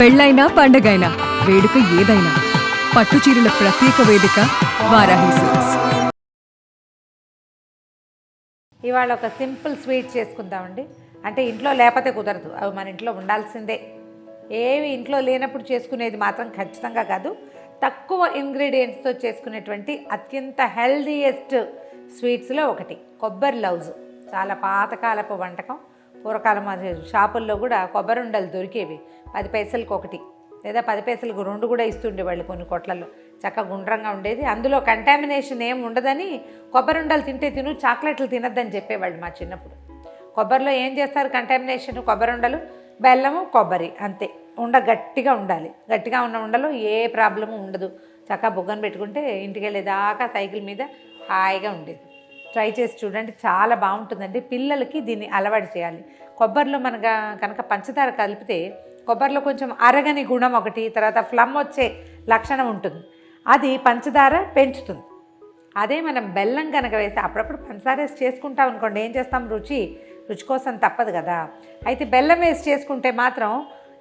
పెళ్ళైనా పండగైనా వేడుక ఏదైనా పట్టు చీరల ప్రత్యేక వేదిక వారాహి సిల్క్స్. ఇవాళ ఒక సింపుల్ స్వీట్ చేసుకుందామండి. అంటే ఇంట్లో లేకపోతే కుదరదు, అవి మన ఇంట్లో ఉండాల్సిందే. ఏవి ఇంట్లో లేనప్పుడు చేసుకునేది మాత్రం ఖచ్చితంగా కాదు. తక్కువ ఇంగ్రీడియంట్స్తో చేసుకునేటువంటి అత్యంత హెల్దీయెస్ట్ స్వీట్స్లో ఒకటి కొబ్బరి లౌజు. చాలా పాతకాలపు వంటకం. పూర్వకాలం షాపుల్లో కూడా కొబ్బరి ఉండలు దొరికేవి. 10 పైసలకు ఒకటి లేదా 10 పైసలకు 2 కూడా ఇస్తుండేవాళ్ళు కొన్ని కొట్లలో. చక్కగా గుండ్రంగా ఉండేది. అందులో కంటామినేషన్ ఏం ఉండదని కొబ్బరి ఉండలు తింటే తిను, చాక్లెట్లు తినద్దని చెప్పేవాళ్ళు మా చిన్నప్పుడు. కొబ్బరిలో ఏం చేస్తారు కంటామినేషన్? కొబ్బరి ఉండలు, బెల్లము, కొబ్బరి, అంతే. ఉండ గట్టిగా ఉండాలి. గట్టిగా ఉన్న ఉండలో ఏ ప్రాబ్లము ఉండదు. చక్కగా బుగ్గను పెట్టుకుంటే ఇంటికి వెళ్ళేదాకా సైకిల్ మీద హాయిగా ఉండేది. ట్రై చేసి చూడండి, చాలా బాగుంటుందండి. పిల్లలకి దీన్ని అలవాటు చేయాలి. కొబ్బరిలో మనగా కనుక పంచదార కలిపితే కొబ్బరిలో కొంచెం అరగని గుణం ఒకటి, తర్వాత ఫ్లమ్ వచ్చే లక్షణం ఉంటుంది. అది పంచదార పెంచుతుంది. అదే మనం బెల్లం కనుక వేసి అప్పుడప్పుడు పంచదార వేసి చేసుకుంటాం అనుకోండి, ఏం చేస్తాం? రుచి కోసం తప్పదు కదా. అయితే బెల్లం వేసి చేసుకుంటే మాత్రం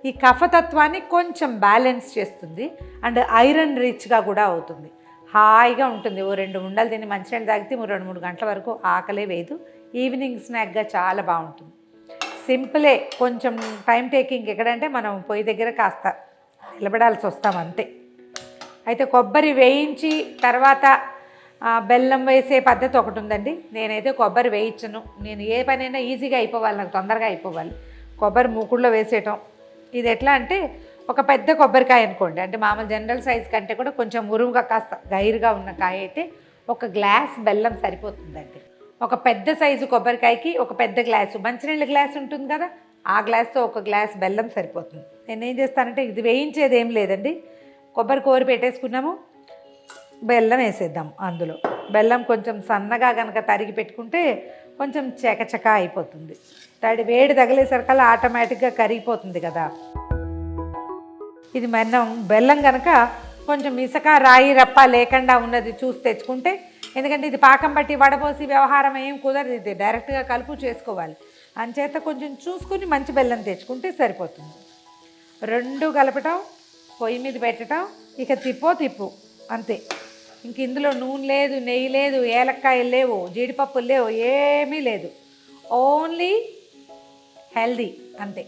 ఈ కఫతత్వాన్ని కొంచెం బ్యాలెన్స్ చేస్తుంది అండ్ ఐరన్ రిచ్గా కూడా అవుతుంది. హాయిగా ఉంటుంది. ఓ 2 ఉండలు తిని మంచినీళ్ళు తాగితే 2-3 గంటల వరకు ఆకలే వేయదు. ఈవినింగ్ స్నాక్గా చాలా బాగుంటుంది. సింపులే, కొంచెం టైం టేకింగ్. ఎక్కడంటే మనం పొయ్యి దగ్గర కాస్త నిలబడాల్సి వస్తాం అంతే. అయితే కొబ్బరి వేయించి తర్వాత బెల్లం వేసే పద్ధతి ఒకటి ఉందండి. నేనైతే కొబ్బరి వేయించను. నేను ఏ పనైనా ఈజీగా అయిపోవాలి, నాకు తొందరగా అయిపోవాలి. కొబ్బరి మూకుడులో వేసేయటం. ఇది ఎట్లా అంటే, ఒక పెద్ద కొబ్బరికాయ అనుకోండి, అంటే మామూలు జనరల్ సైజ్ కంటే కూడా కొంచెం ఉరువుగా కాస్త గైరుగా ఉన్న కాయ అయితే 1 గ్లాస్ బెల్లం సరిపోతుందండి. ఒక పెద్ద సైజు కొబ్బరికాయకి ఒక పెద్ద గ్లాసు మంచినీళ్ళ గ్లాస్ ఉంటుంది కదా, ఆ గ్లాస్తో 1 గ్లాస్ బెల్లం సరిపోతుంది. నేనేం చేస్తానంటే, ఇది వేయించేది ఏం లేదండి. కొబ్బరి కోరి పెట్టేసుకున్నాము, బెల్లం వేసేద్దాం. అందులో బెల్లం కొంచెం సన్నగా కనుక తరిగి పెట్టుకుంటే కొంచెం చకచక అయిపోతుంది. వేడి తగిలేసరికల్లా ఆటోమేటిక్గా కరిగిపోతుంది కదా. ఇది మనం బెల్లం కనుక కొంచెం ఇసుక రాయి రప్ప లేకుండా ఉన్నది చూసి తెచ్చుకుంటే, ఎందుకంటే ఇది పాకం బట్టి వడపోసి వ్యవహారం ఏం కుదరదు. ఇది డైరెక్ట్గా కలుపు చేసుకోవాలి. అంచేత కొంచెం చూసుకుని మంచి బెల్లం తెచ్చుకుంటే సరిపోతుంది. 2 కలపటం, పొయ్యి మీద పెట్టడం, ఇక తిప్పు అంతే. ఇంక ఇందులో నూనె లేదు, నెయ్యి లేదు, ఏలక్కాయలు లేవు, జీడిపప్పులు లేవు, ఏమీ లేదు. ఓన్లీ హెల్దీ అంతే.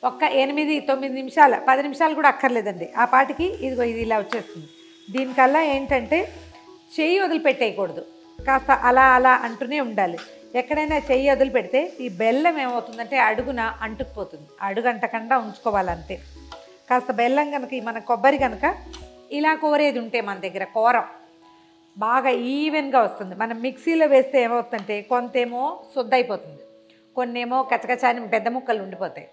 8-9 నిమిషాలు, 10 నిమిషాలు కూడా అక్కర్లేదండి. ఆ పాటికి ఇది ఇలా వచ్చేస్తుంది. దీనికల్లా ఏంటంటే చెయ్యి వదిలిపెట్టేయకూడదు. కాస్త అలా అంటూనే ఉండాలి. ఎక్కడైనా చెయ్యి వదిలిపెడితే ఈ బెల్లం ఏమవుతుందంటే అడుగున అంటుకుపోతుంది. అడుగు అంటకుండా ఉంచుకోవాలంతే. కాస్త బెల్లం కనుక, మన కొబ్బరి కనుక ఇలా కోరేది ఉంటే మన దగ్గర కోరం బాగా ఈవెన్గా వస్తుంది. మనం మిక్సీలో వేస్తే ఏమవుతుందంటే కొంతేమో శుద్ధైపోతుంది, కొన్నేమో కచకచాని పెద్ద ముక్కలు ఉండిపోతాయి.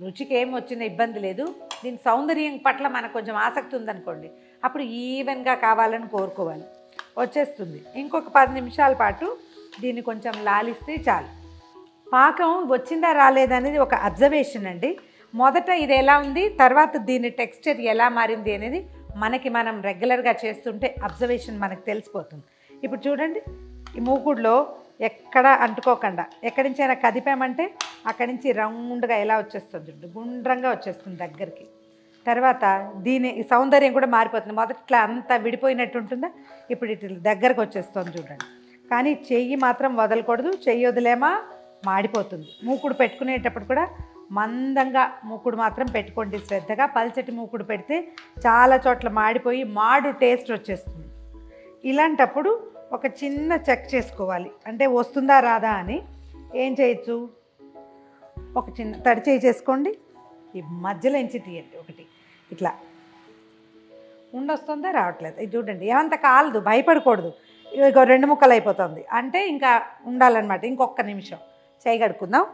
రుచికి ఏం వచ్చిన ఇబ్బంది లేదు. దీని సౌందర్యం పట్ల మనకు కొంచెం ఆసక్తి ఉందనుకోండి, అప్పుడు ఈవెన్గా కావాలని కోరుకోవాలి. వచ్చేస్తుంది. ఇంకొక 10 నిమిషాల పాటు దీన్ని కొంచెం లాలిస్తే చాలు. పాకం వచ్చిందా రాలేదనేది ఒక అబ్జర్వేషన్ అండి. మొదట ఇది ఎలా ఉంది, తర్వాత దీని టెక్స్చర్ ఎలా మారింది అనేది మనం రెగ్యులర్గా చేస్తుంటే అబ్జర్వేషన్ మనకు తెలిసిపోతుంది. ఇప్పుడు చూడండి, ఈ మూకుడులో ఎక్కడ అంటుకోకుండా ఎక్కడి నుంచైనా కదిపామంటే అక్కడి నుంచి రౌండ్గా ఎలా వచ్చేస్తుంది, గుండ్రంగా వచ్చేస్తుంది దగ్గరికి. తర్వాత దీని సౌందర్యం కూడా మారిపోతుంది. మొదట్లో అంతా విడిపోయినట్టు ఉంటుందా, ఇప్పుడు ఇటు దగ్గరకు వచ్చేస్తుంది చూడండి. కానీ చెయ్యి మాత్రం వదలకూడదు. చెయ్యి వదిలేమా మాడిపోతుంది. మూకుడు పెట్టుకునేటప్పుడు కూడా మందంగా మూకుడు మాత్రం పెట్టుకోండి శ్రద్ధగా. పల్చటి మూకుడు పెడితే చాలా చోట్ల మాడిపోయి మాడు టేస్ట్ వచ్చేస్తుంది. ఇలాంటప్పుడు ఒక చిన్న చెక్ చేసుకోవాలి, అంటే వస్తుందా రాదా అని. ఏం చేయొచ్చు, ఒక చిన్న తడి చేయి చేసుకోండి, ఈ మధ్యలో ఎంచి తీయండి ఒకటి, ఇట్లా ఉండొస్తుందా రావట్లేదు. ఇది చూడండి, ఏమంత కాలదు, భయపడకూడదు. ఇక 2 ముక్కలు అయిపోతుంది అంటే ఇంకా ఉండాలన్నమాట. ఇంకొక నిమిషం చేయి కడుక్కుందాం,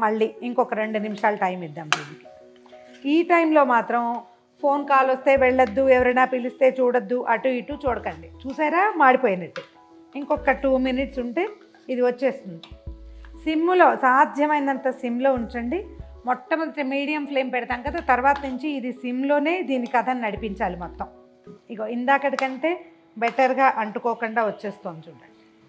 మళ్ళీ ఇంకొక 2 నిమిషాలు టైం ఇద్దాం దీనికి. ఈ టైంలో మాత్రం ఫోన్ కాల్ వస్తే వెళ్ళొద్దు, ఎవరైనా పిలిస్తే చూడొద్దు, అటు ఇటు చూడకండి. చూసారా మాడిపోయినట్టు. ఇంకొక 2 మినిట్స్ ఉంటే ఇది వచ్చేస్తుంది. సిమ్లో సాధ్యమైనంత సిమ్లో ఉంచండి. మొట్టమొదటి మీడియం ఫ్లేమ్ పెడతాం కదా, తర్వాత నుంచి ఇది సిమ్లోనే దీని కథను నడిపించాలి మొత్తం. ఇగో ఇందాకటి కంటే బెటర్గా అంటుకోకుండా వచ్చేస్తుంది చూడండి.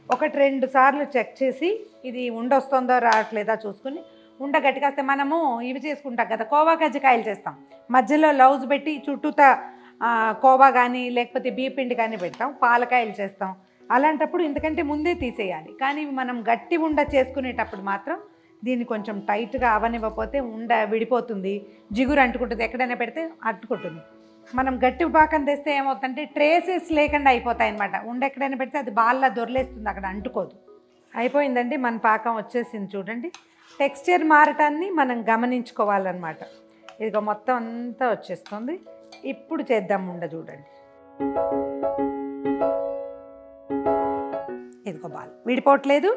1-2 సార్లు చెక్ చేసి ఇది ఉండొస్తుందో రావట్లేదా చూసుకుని ఉండగట్టి కాస్తే మనము ఇవి చేసుకుంటాం కదా, కోవా కజ్జికాయలు చేస్తాం, మధ్యలో లౌజ్ పెట్టి చుట్టూతా కోవా కానీ లేకపోతే బియ్యపిండి కానీ పెడతాం, పాలకాయలు చేస్తాం. అలాంటప్పుడు ఇంతకంటే ముందే తీసేయాలి. కానీ మనం గట్టి ఉండ చేసుకునేటప్పుడు మాత్రం దీన్ని కొంచెం టైట్గా అవనివ్వకపోతే ఉండ విడిపోతుంది, జిగురు అంటుకుంటుంది, ఎక్కడైనా పెడితే అంటుకుంటుంది. మనం గట్టి పాకం తెస్తే ఏమవుతుందంటే ట్రేసెస్ లేకుండా అయిపోతాయి అన్నమాట. ఉండ ఎక్కడైనా పెడితే అది బాల్లా దొరలేస్తుంది, అక్కడ అంటుకోదు. అయిపోయిందండి, మన పాకం వచ్చేసింది చూడండి. టెక్స్చర్ మారటాన్ని మనం గమనించుకోవాలన్నమాట. ఇదిగో మొత్తం అంతా వచ్చేస్తుంది. ఇప్పుడు చేద్దాం ఉండ చూడండి. ఇదిగో బాల్ విడిపోవట్లేదు,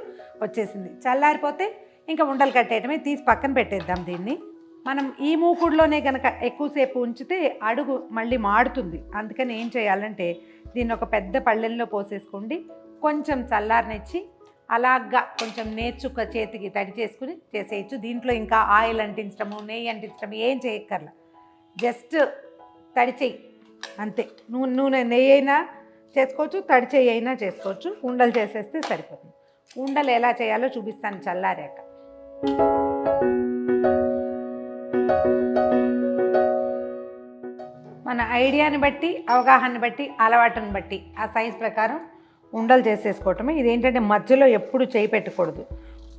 వచ్చేసింది. చల్లారిపోతే ఇంకా ఉండలు కట్టేయటమే, తీసి పక్కన పెట్టేద్దాం దీన్ని. మనం ఈ మూకుడులోనే కనుక ఎక్కువసేపు ఉంచితే అడుగు మళ్ళీ మాడుతుంది. అందుకని ఏం చేయాలంటే దీన్ని ఒక పెద్ద పళ్ళెంలో పోసేసుకోండి, కొంచెం చల్లారనిచ్చి అలాగా కొంచెం నేర్చుక చేతికి తడి చేసుకుని చేసేయచ్చు. దీంట్లో ఇంకా ఆయిల్ అంటించడము, నెయ్యి అంటించడం ఏం చేయక్కర్లా, జస్ట్ తడి చెయ్యి అంతే. నూనె నెయ్యి అయినా చేసుకోవచ్చు, తడి చెయ్యి అయినా చేసుకోవచ్చు. ఉండలు చేసేస్తే సరిపోతుంది. ఉండలు ఎలా చేయాలో చూపిస్తాను చల్లారాక. మన ఐడియాని బట్టి, అవగాహనని బట్టి, అలవాటుని బట్టి ఆ సైజ్ ప్రకారం ఉండలు చేసేసుకోవటమే. ఇదేంటంటే మధ్యలో ఎప్పుడు చేయి పెట్టకూడదు.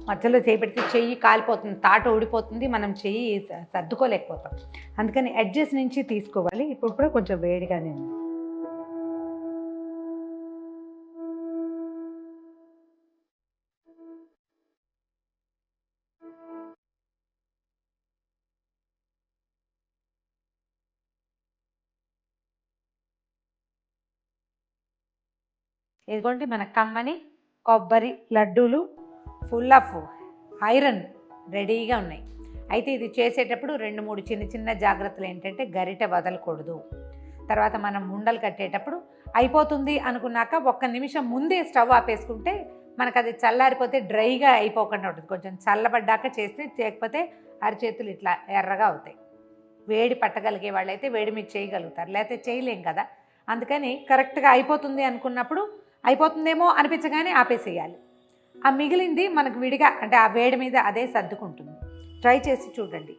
మధ్యలో చేయి పెడితే చెయ్యి కాలిపోతుంది, తాట ఊడిపోతుంది, మనం చెయ్యి సర్దుకోలేకపోతాం. అందుకని ఎడ్జెస్ నుంచి తీసుకోవాలి. ఇప్పుడు కూడా కొంచెం వేడిగానే ఉంది. ఇదిగోండి మన కమ్మని కొబ్బరి లడ్డూలు ఫుల్ ఆఫ్ ఐరన్ రెడీగా ఉన్నాయి. అయితే ఇది చేసేటప్పుడు 2-3 చిన్న చిన్న జాగ్రత్తలు ఏంటంటే గరిటె వదలకూడదు. తర్వాత మనం ఉండలు కట్టేటప్పుడు అయిపోతుంది అనుకున్నాక 1 నిమిషం ముందే స్టవ్ ఆపేసుకుంటే మనకు అది చల్లారిపోతే డ్రైగా అయిపోకుండా ఉంటుంది. కొంచెం చల్లబడ్డాక చేస్తే, చేయకపోతే అరిచేతులు ఇట్లా ఎర్రగా అవుతాయి. వేడి పట్టగలిగే వాళ్ళైతే వేడి మీద చేయగలుగుతారు, లేకపోతే చేయలేం కదా. అందుకని కరెక్ట్గా అయిపోతుంది అనుకున్నప్పుడు అయిపోతుందేమో అనిపించగానే ఆపేసేయాలి. ఆ మిగిలింది మనకు విడిగా అంటే ఆ వేడి మీద అదే సర్దుకుంటుంది. ట్రై చేసి చూడండి.